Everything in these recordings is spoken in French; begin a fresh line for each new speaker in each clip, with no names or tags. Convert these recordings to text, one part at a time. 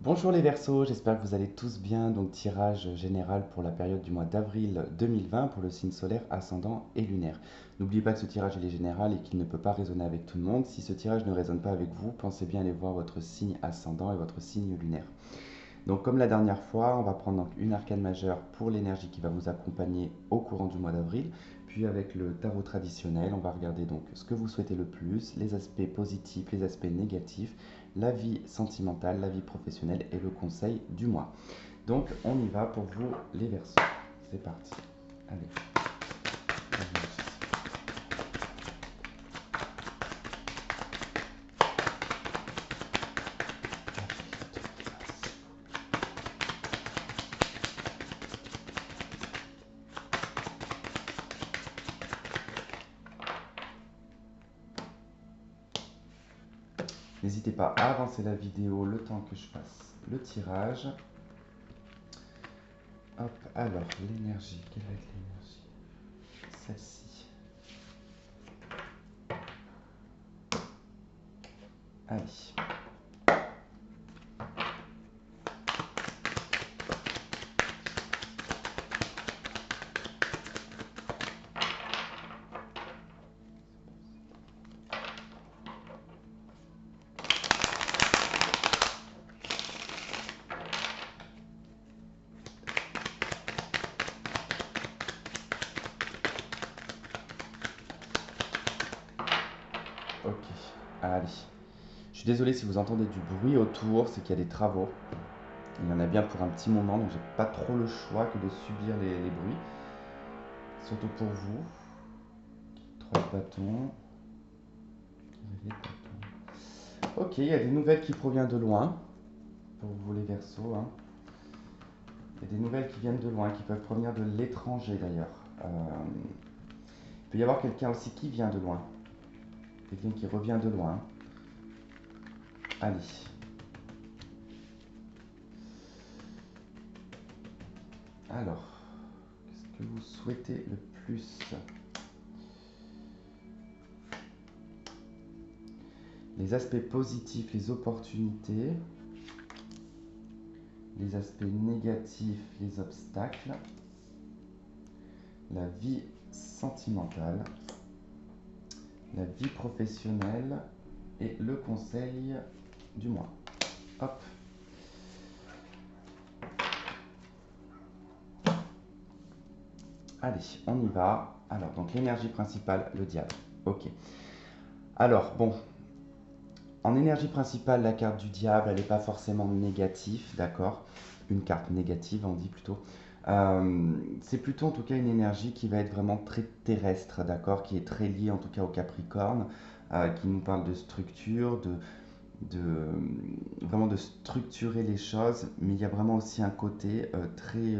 Bonjour les Verseaux, j'espère que vous allez tous bien. Donc tirage général pour la période du mois d'avril 2020 pour le signe solaire, ascendant et lunaire. N'oubliez pas que ce tirage il est général et qu'il ne peut pas résonner avec tout le monde. Si ce tirage ne résonne pas avec vous, pensez bien aller voir votre signe ascendant et votre signe lunaire. Donc comme la dernière fois, on va prendre donc une arcane majeure pour l'énergie qui va vous accompagner au courant du mois d'avril. Puis avec le tarot traditionnel, on va regarder donc ce que vous souhaitez le plus, les aspects positifs, les aspects négatifs, la vie sentimentale, la vie professionnelle et le conseil du mois. Donc on y va pour vous les Verseaux. C'est parti. Allez. N'hésitez pas à avancer la vidéo le temps que je fasse le tirage. Hop, alors l'énergie, quelle va être l'énergie? Celle-ci. Allez. Ok, allez. Je suis désolé si vous entendez du bruit autour, c'est qu'il y a des travaux. Il y en a bien pour un petit moment, donc j'ai pas trop le choix que de subir les bruits. Surtout pour vous. 3 de bâtons. Ok, il y a des nouvelles qui proviennent de loin. Pour vous les Verseaux. Hein. Il y a des nouvelles qui viennent de loin, qui peuvent provenir de l'étranger d'ailleurs. Il peut y avoir quelqu'un aussi qui vient de loin. Quelqu'un qui revient de loin. Allez. Alors, qu'est-ce que vous souhaitez le plus? Les aspects positifs, les opportunités. Les aspects négatifs, les obstacles. La vie sentimentale. La vie professionnelle et le conseil du mois. Hop. Allez, on y va. Alors, donc l'énergie principale, le diable. Ok. Alors, bon, en énergie principale, la carte du diable, elle n'est pas forcément négative, d'accord? Une carte négative, on dit plutôt. C'est plutôt en tout cas une énergie qui va être vraiment très terrestre, d'accord? Qui est très liée en tout cas au Capricorne, qui nous parle de structure, de vraiment de structurer les choses, mais il y a vraiment aussi un côté très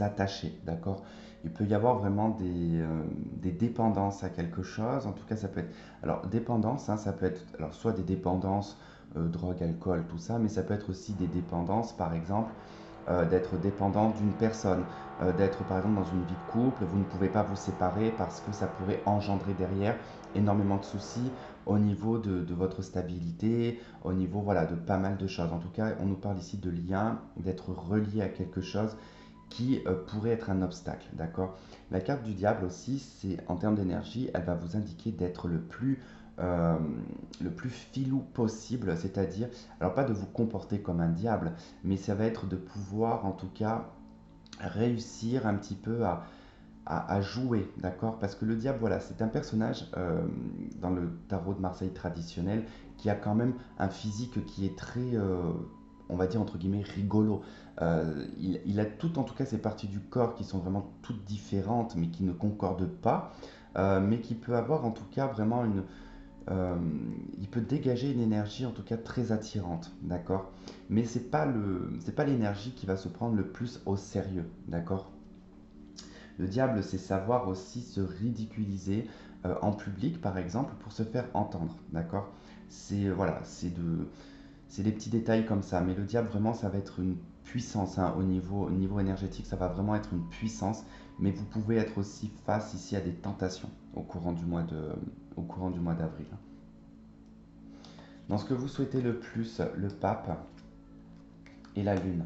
attaché, d'accord? Il peut y avoir vraiment des dépendances à quelque chose, en tout cas ça peut être, alors dépendance, hein, ça peut être alors soit des dépendances, drogue, alcool, tout ça, mais ça peut être aussi des dépendances, par exemple, d'être dépendant d'une personne, d'être par exemple dans une vie de couple, vous ne pouvez pas vous séparer parce que ça pourrait engendrer derrière énormément de soucis au niveau de votre stabilité, au niveau voilà, de pas mal de choses. En tout cas, on nous parle ici de lien, d'être relié à quelque chose qui pourrait être un obstacle, d'accord? La carte du diable aussi, c'est en termes d'énergie, elle va vous indiquer d'être euh, le plus filou possible, c'est-à-dire, alors pas de vous comporter comme un diable, mais ça va être de pouvoir en tout cas réussir un petit peu à jouer, d'accord? Parce que le diable, voilà, c'est un personnage dans le tarot de Marseille traditionnel qui a quand même un physique qui est très, on va dire entre guillemets, rigolo. Il a tout, en tout cas, ces parties du corps qui sont vraiment toutes différentes, mais qui ne concordent pas, mais qui peut avoir en tout cas vraiment une, euh, il peut dégager une énergie en tout cas très attirante, d'accord? Mais c'est pas l'énergie qui va se prendre le plus au sérieux, d'accord? Le diable, c'est savoir aussi se ridiculiser en public, par exemple, pour se faire entendre, d'accord? C'est voilà, c'est des petits détails comme ça. Mais le diable, vraiment, ça va être une puissance hein, au niveau énergétique, ça va vraiment être une puissance. Mais vous pouvez être aussi face ici à des tentations au courant du mois d'avril. Dans ce que vous souhaitez le plus, le pape. et la lune.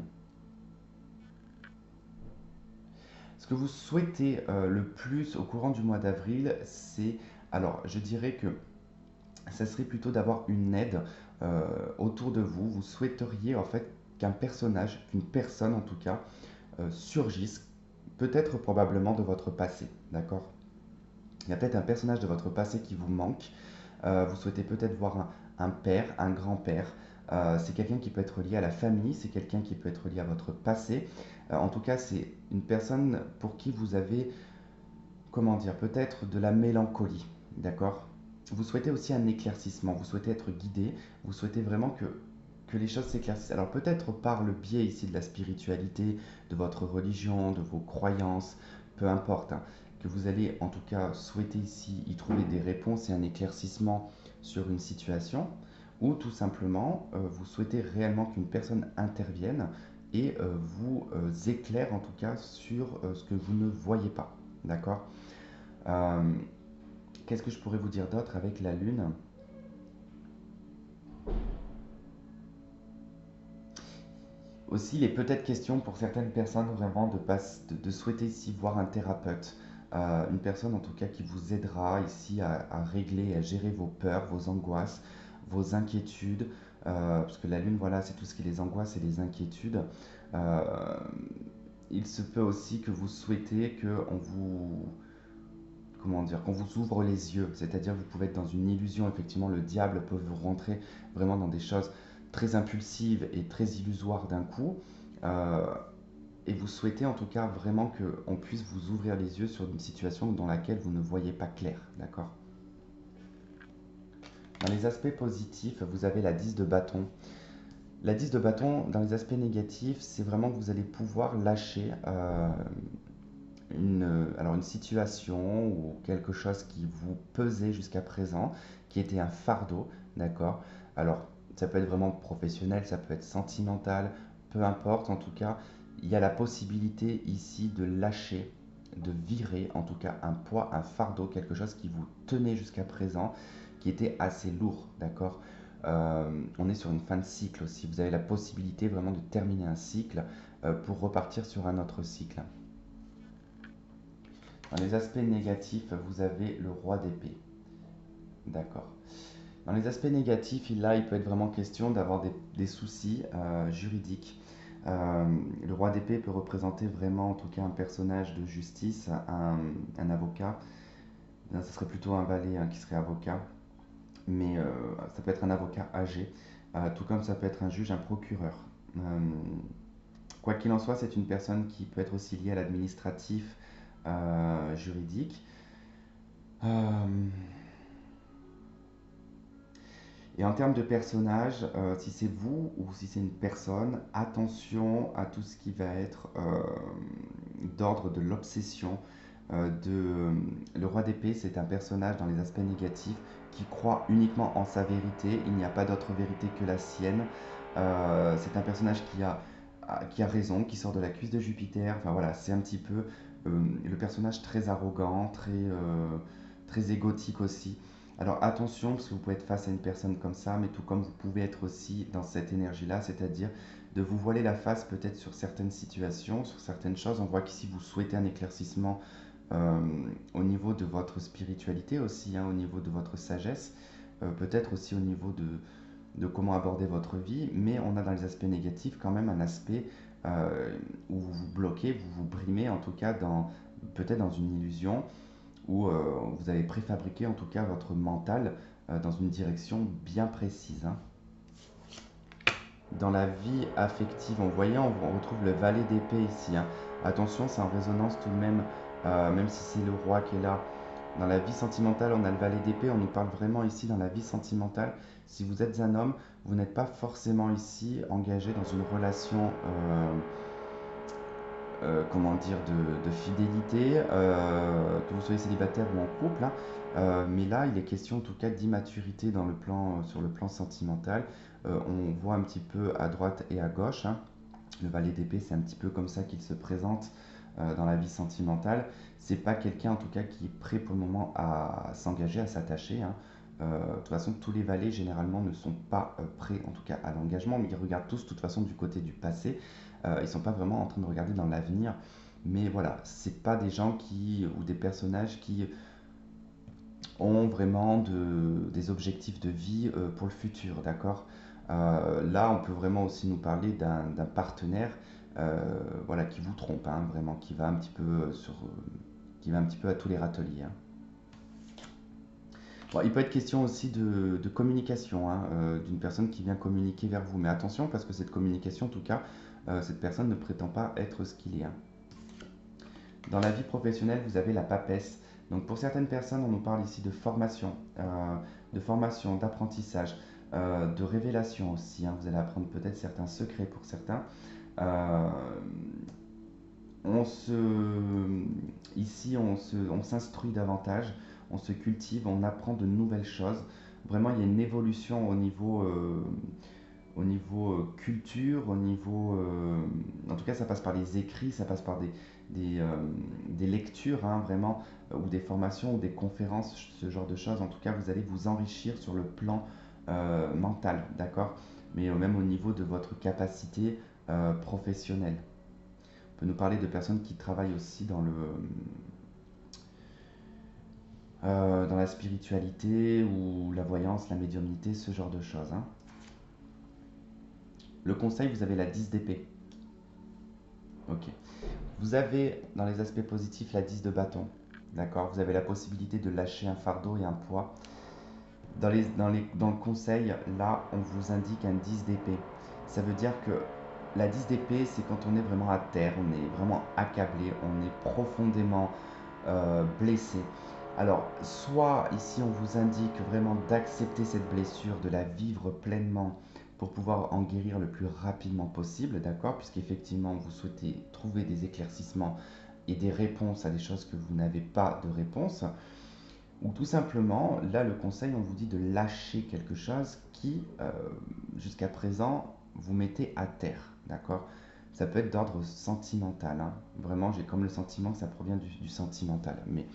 Ce que vous souhaitez le plus au courant du mois d'avril, c'est, alors je dirais que ça serait plutôt d'avoir une aide autour de vous. Vous souhaiteriez en fait qu'un personnage, qu'une personne en tout cas, surgisse, peut-être probablement de votre passé, d'accord? Il y a peut-être un personnage de votre passé qui vous manque. Vous souhaitez peut-être voir un père, un grand-père. C'est quelqu'un qui peut être lié à la famille, c'est quelqu'un qui peut être lié à votre passé. En tout cas, c'est une personne pour qui vous avez, comment dire, peut-être de la mélancolie, d'accord? Vous souhaitez aussi un éclaircissement, vous souhaitez être guidé, vous souhaitez vraiment que les choses s'éclaircissent. Alors peut-être par le biais ici de la spiritualité, de votre religion, de vos croyances, peu importe, hein, que vous allez en tout cas souhaiter ici y trouver des réponses et un éclaircissement sur une situation, ou tout simplement vous souhaitez réellement qu'une personne intervienne et vous éclaire en tout cas sur ce que vous ne voyez pas. D'accord. Euh, Qu'est-ce que je pourrais vous dire d'autre avec la Lune? Aussi, il est peut-être question pour certaines personnes vraiment de souhaiter ici voir un thérapeute, une personne en tout cas qui vous aidera ici à régler, à gérer vos peurs, vos angoisses, vos inquiétudes, parce que la Lune, voilà, c'est tout ce qui les angoisse et les inquiétudes. Euh, il se peut aussi que vous souhaitez qu'on vous, comment dire, qu'on vous ouvre les yeux, c'est-à-dire vous pouvez être dans une illusion, effectivement le diable peut vous rentrer vraiment dans des choses très impulsives et très illusoires d'un coup, euh, et vous souhaitez en tout cas vraiment qu'on puisse vous ouvrir les yeux sur une situation dans laquelle vous ne voyez pas clair, d'accord? Dans les aspects positifs, vous avez la 10 de bâton. La 10 de bâton, dans les aspects négatifs, c'est vraiment que vous allez pouvoir lâcher une situation ou quelque chose qui vous pesait jusqu'à présent, qui était un fardeau, d'accord? Alors, ça peut être vraiment professionnel, ça peut être sentimental, peu importe, en tout cas, il y a la possibilité ici de lâcher, de virer, en tout cas, un poids, un fardeau, quelque chose qui vous tenait jusqu'à présent, qui était assez lourd, d'accord? On est sur une fin de cycle aussi. Vous avez la possibilité vraiment de terminer un cycle pour repartir sur un autre cycle. Dans les aspects négatifs, vous avez le roi d'épée. D'accord. Dans les aspects négatifs, là, il peut être vraiment question d'avoir des soucis juridiques. Le roi d'épée peut représenter vraiment, en tout cas, un personnage de justice, un avocat. Là, ce serait plutôt un valet hein, qui serait avocat, mais ça peut être un avocat âgé, tout comme ça peut être un juge, un procureur. Euh, Quoi qu'il en soit, c'est une personne qui peut être aussi liée à l'administratif, juridique. Euh, et en termes de personnage, si c'est vous ou si c'est une personne, attention à tout ce qui va être d'ordre de l'obsession. Le roi d'épée, c'est un personnage dans les aspects négatifs qui croit uniquement en sa vérité. Il n'y a pas d'autre vérité que la sienne. C'est un personnage qui a raison, qui sort de la cuisse de Jupiter. Enfin voilà, c'est un petit peu le personnage très arrogant, très égotique aussi. Alors attention, parce que vous pouvez être face à une personne comme ça, mais tout comme vous pouvez être aussi dans cette énergie-là, c'est-à-dire de vous voiler la face peut-être sur certaines situations, sur certaines choses. On voit qu'ici vous souhaitez un éclaircissement euh, au niveau de votre spiritualité aussi, hein, au niveau de votre sagesse, peut-être aussi au niveau de comment aborder votre vie, mais on a dans les aspects négatifs quand même un aspect où vous vous bloquez, vous vous brimez en tout cas peut-être dans une illusion où vous avez préfabriqué en tout cas votre mental dans une direction bien précise, hein. Dans la vie affective, on retrouve le valet d'épée ici, hein. Attention, c'est en résonance tout de même, même si c'est le roi qui est là. Dans la vie sentimentale, on a le valet d'épée, on nous parle vraiment ici dans la vie sentimentale. Si vous êtes un homme, vous n'êtes pas forcément ici engagé dans une relation comment dire, de fidélité, que vous soyez célibataire ou en couple, hein. Mais là, il est question en tout cas d'immaturité sur le plan sentimental. On voit un petit peu à droite et à gauche, hein. Le valet d'épée, c'est un petit peu comme ça qu'il se présente dans la vie sentimentale. C'est pas quelqu'un en tout cas qui est prêt pour le moment à s'engager, à s'attacher, hein. De toute façon, tous les valets, généralement, ne sont pas prêts, en tout cas, à l'engagement, mais ils regardent tous, de toute façon, du côté du passé. Ils ne sont pas vraiment en train de regarder dans l'avenir. Mais voilà, c'est pas des gens qui, ou des personnages qui ont vraiment des objectifs de vie pour le futur, d'accord? Là, on peut vraiment aussi nous parler d'un partenaire voilà, qui vous trompe, hein, vraiment, qui va un petit peu qui va un petit peu à tous les râteliers, hein. Bon, il peut être question aussi de communication, hein, d'une personne qui vient communiquer vers vous. Mais attention, parce que cette communication, en tout cas, cette personne ne prétend pas être ce qu'il est, hein. Dans la vie professionnelle, vous avez la papesse. Donc pour certaines personnes, on nous parle ici de formation, d'apprentissage, de révélation aussi, hein. Vous allez apprendre peut-être certains secrets pour certains. Euh, on se, ici, on s'instruit davantage, on se cultive, on apprend de nouvelles choses. Vraiment, il y a une évolution au niveau culture, au niveau... en tout cas, ça passe par les écrits, ça passe par des lectures, hein, vraiment, ou des formations, ou des conférences, ce genre de choses. En tout cas, vous allez vous enrichir sur le plan mental, d'accord? Mais même au niveau de votre capacité professionnelle. On peut nous parler de personnes qui travaillent aussi dans la spiritualité ou la voyance, la médiumnité, ce genre de choses, hein. Le conseil, vous avez la 10 d'épée. Ok. Vous avez dans les aspects positifs la 10 de bâton. D'accord. Vous avez la possibilité de lâcher un fardeau et un poids. Dans le conseil, là, on vous indique un 10 d'épée. Ça veut dire que la 10 d'épée, c'est quand on est vraiment à terre, on est vraiment accablé, on est profondément blessé. Alors, soit ici, on vous indique vraiment d'accepter cette blessure, de la vivre pleinement pour pouvoir en guérir le plus rapidement possible, d'accord? Puisqu'effectivement, vous souhaitez trouver des éclaircissements et des réponses à des choses que vous n'avez pas de réponse. Ou tout simplement, là, le conseil, on vous dit de lâcher quelque chose qui, jusqu'à présent, vous mettez à terre, d'accord? Ça peut être d'ordre sentimental, hein. Vraiment, j'ai comme le sentiment que ça provient du sentimental. Mais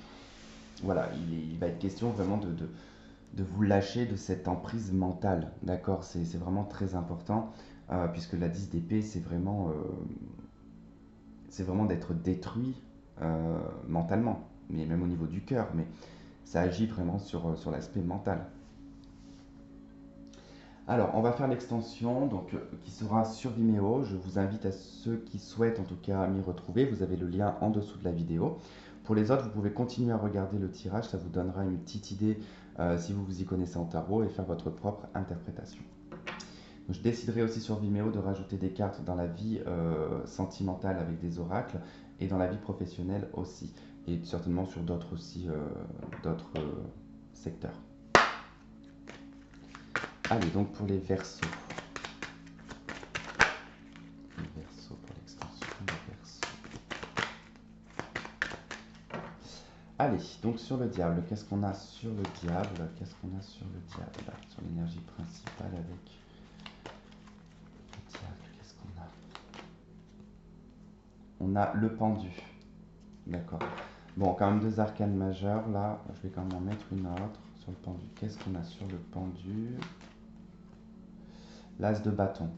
voilà, il va être question vraiment de vous lâcher de cette emprise mentale, d'accord? C'est vraiment très important, puisque la 10 d'épée, c'est vraiment d'être détruit mentalement, mais même au niveau du cœur. Mais ça agit vraiment sur l'aspect mental. Alors, on va faire l'extension donc, qui sera sur Vimeo. Je vous invite à ceux qui souhaitent en tout cas m'y retrouver. Vous avez le lien en dessous de la vidéo. Pour les autres, vous pouvez continuer à regarder le tirage. Ça vous donnera une petite idée si vous vous y connaissez en tarot et faire votre propre interprétation. Donc, je déciderai aussi sur Vimeo de rajouter des cartes dans la vie sentimentale avec des oracles et dans la vie professionnelle aussi. Et certainement sur d'autres aussi, d'autres secteurs. Allez, donc pour les Verseaux. Les Verseaux pour l'extension des Verseaux. Allez, donc sur le diable, qu'est-ce qu'on a sur le diable? Qu'est-ce qu'on a sur le diable? Sur l'énergie principale avec le diable, qu'est-ce qu'on a? On a le pendu. D'accord. Bon, quand même deux arcanes majeures là. Je vais quand même en mettre une autre sur le pendu. Qu'est-ce qu'on a sur le pendu? L'as de bâton.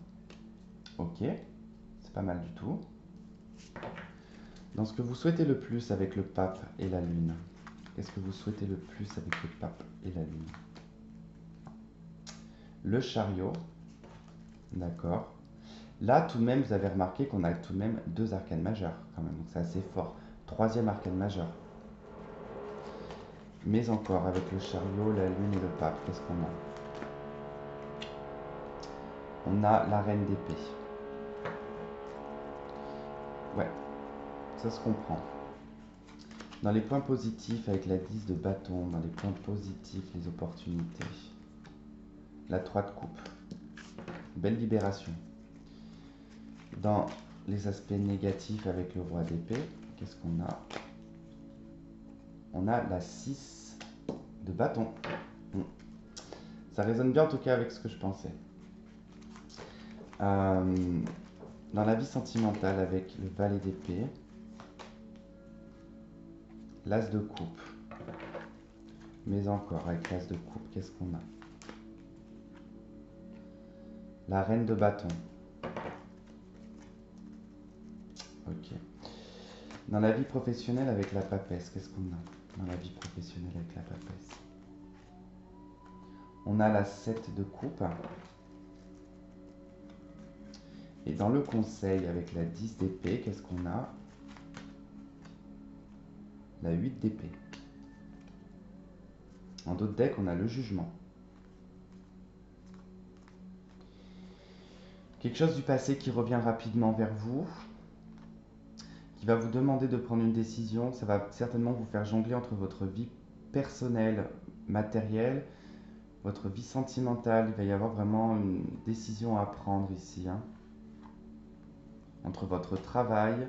Ok, c'est pas mal du tout. Dans ce que vous souhaitez le plus avec le pape et la lune, qu'est-ce que vous souhaitez le plus avec le pape et la lune? Le chariot, d'accord. Là, tout de même, vous avez remarqué qu'on a tout de même deux arcanes majeures, quand même, donc c'est assez fort. Troisième arcane majeur. Mais encore, avec le chariot, la lune et le pape, qu'est-ce qu'on a? On a la reine d'épée. Ouais, ça se comprend. Dans les points positifs, avec la 10 de bâton, dans les points positifs, les opportunités. La 3 de coupe. Belle libération. Dans les aspects négatifs avec le roi d'épée, qu'est-ce qu'on a? On a la 6 de bâton. Ça résonne bien en tout cas avec ce que je pensais. Dans la vie sentimentale avec le valet d'épée, l'as de coupe, mais encore, avec l'as de coupe, qu'est-ce qu'on a? La reine de bâton. Ok. Dans la vie professionnelle avec la papesse, qu'est-ce qu'on a? Dans la vie professionnelle avec la papesse. On a la 7 de coupe. Et dans le conseil avec la 10 d'épée, qu'est-ce qu'on a? La 8 d'épée. En d'autres decks, on a le jugement. Quelque chose du passé qui revient rapidement vers vous, qui va vous demander de prendre une décision. Ça va certainement vous faire jongler entre votre vie personnelle, matérielle, votre vie sentimentale. Il va y avoir vraiment une décision à prendre ici, hein, entre votre travail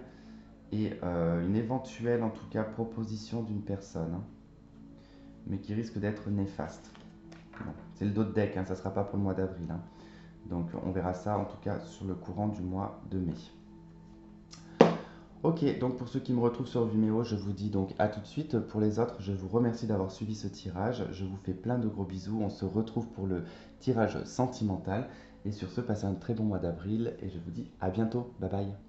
et une éventuelle, en tout cas, proposition d'une personne, hein, mais qui risque d'être néfaste. Bon, c'est le dos de deck, hein, ça ne sera pas pour le mois d'avril, hein. Donc on verra ça en tout cas sur le courant du mois de mai. Ok, donc pour ceux qui me retrouvent sur Vimeo, je vous dis donc à tout de suite. Pour les autres, je vous remercie d'avoir suivi ce tirage. Je vous fais plein de gros bisous. On se retrouve pour le tirage sentimental. Et sur ce, passez un très bon mois d'avril et je vous dis à bientôt. Bye bye.